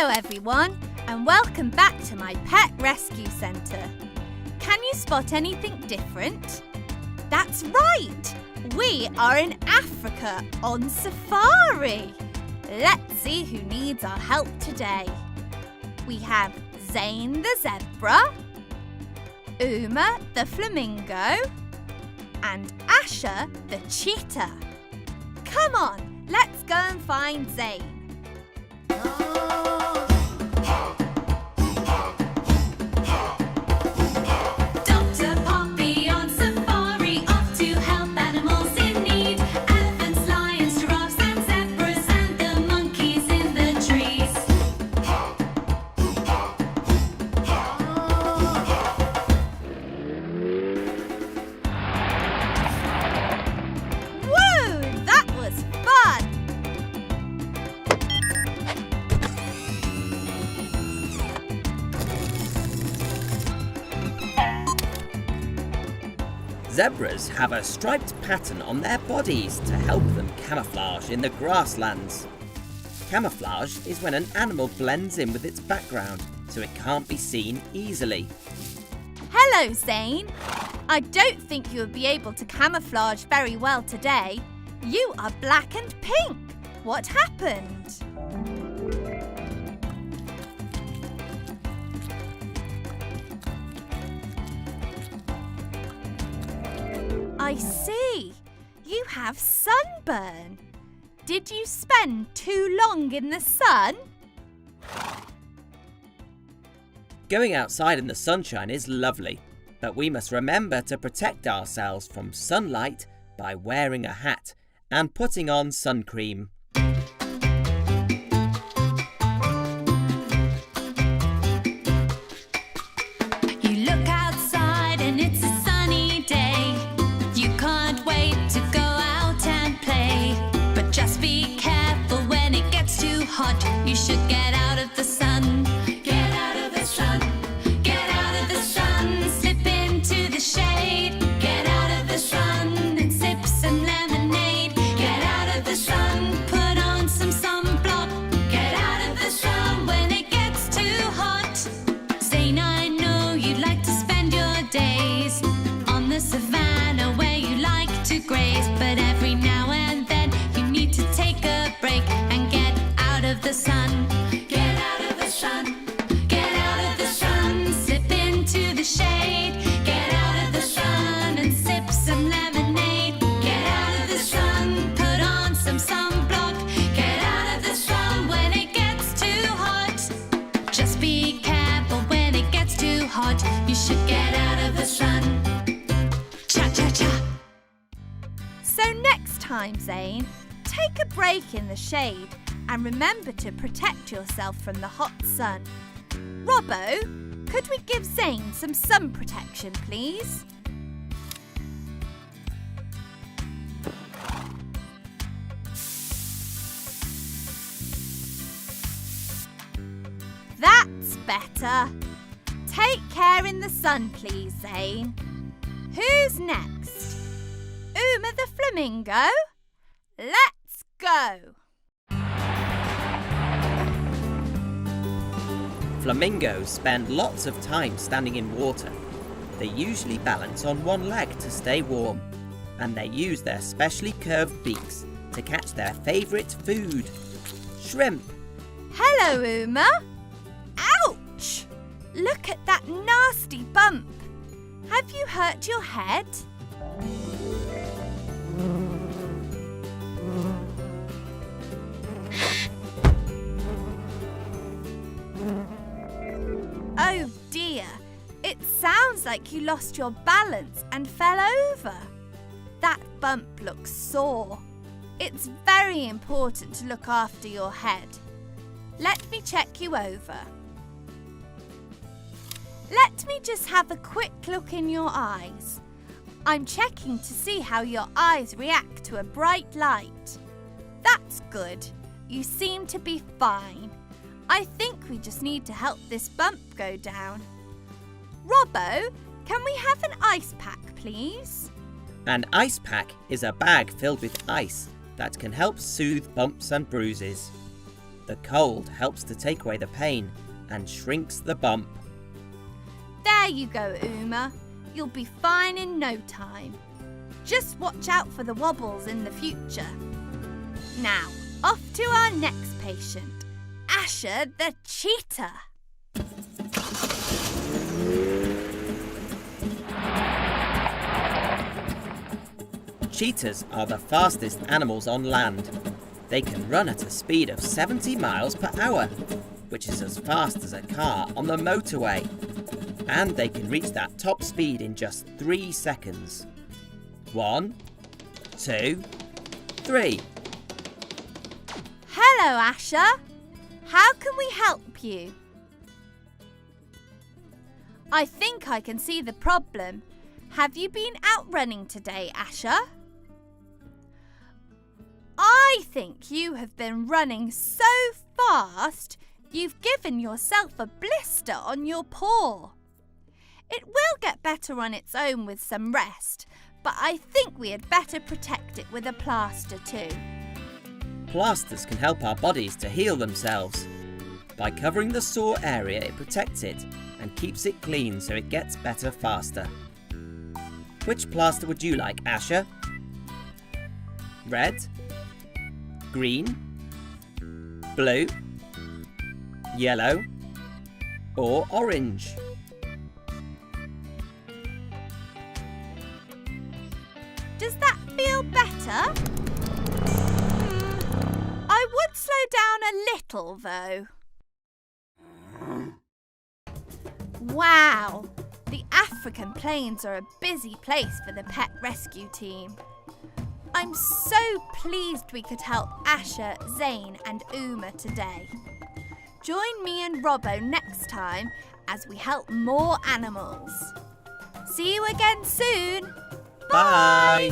Hello everyone, and welcome back to my pet rescue centre. Can you spot anything different? That's right! We are in Africa on safari. Let's see who needs our help today. We have Zane the zebra, Uma the flamingo, and Asha the cheetah. Come on, let's go and find Zane. Zebras have a striped pattern on their bodies to help them camouflage in the grasslands. Camouflage is when an animal blends in with its background so it can't be seen easily. Hello, Zane. I don't think you'll be able to camouflage very well today. You are black and pink. What happened? I see. You have sunburn. Did you spend too long in the sun? Going outside in the sunshine is lovely, but we must remember to protect ourselves from sunlight by wearing a hat and putting on sun cream. You look outside and it's a sunny day. You can't wait to go out and play. But just be careful when it gets too hot. You should get out of the sun. Get out of the sun. Get out of the sun. Slip into the shade. Get out of the sun and sip some lemonade. Get out of the sun. Put on some sunblock. Get out of the sun when it gets too hot. Zane, I know you like to spend your days on the savannah where you like to graze, but every now and then you need to take a break and get out of the sun. Get out of the sun. Get out of the sun. Slip into the shade. Get out of the sun and sip some lemonade. Get out of the sun. Put on some sunblock. Get out of the sun when it gets too hot. Just be careful when it gets too hot. You should get out of the sun. Cha-cha-cha. So next time, Zane, take a break in the shade and remember to protect yourself from the hot sun. Robbo, could we give Zane some sun protection, please? That's better. Take care in the sun, please, Zane. Who's next? Uma the flamingo? Let's go! Flamingos spend lots of time standing in water. They usually balance on one leg to stay warm, and they use their specially curved beaks to catch their favourite food, shrimp. Hello, Uma. Ouch! Look at that nasty bump. Have you hurt your head? Oh dear, it sounds like you lost your balance and fell over. That bump looks sore. It's very important to look after your head. Let me check you over. Let me just have a quick look in your eyes. I'm checking to see how your eyes react to a bright light. That's good. You seem to be fine. I think we just need to help this bump go down. Robbo, can we have an ice pack, please? An ice pack is a bag filled with ice that can help soothe bumps and bruises. The cold helps to take away the pain and shrinks the bump. There you go, Uma. You'll be fine in no time. Just watch out for the wobbles in the future. Now, off to our next patient, Asha the Cheetah. Cheetahs are the fastest animals on land. They can run at a speed of 70 miles per hour, which is as fast as a car on the motorway. And they can reach that top speed in just 3 seconds. 1, 2, 3. Hello, Asha. How can we help you? I think I can see the problem. Have you been out running today, Asha? I think you have been running so fast you've given yourself a blister on your paw. It will get better on its own with some rest, but I think we had better protect it with a plaster too. Plasters can help our bodies to heal themselves. By covering the sore area, it protects it and keeps it clean so it gets better faster. Which plaster would you like, Asha? Red? Green? Blue? Yellow? Or orange? Does that feel better? I would slow down a little though. Wow, the African plains are a busy place for the pet rescue team. I'm so pleased we could help Asha, Zane and Uma today. Join me and Robbo next time as we help more animals. See you again soon. Bye!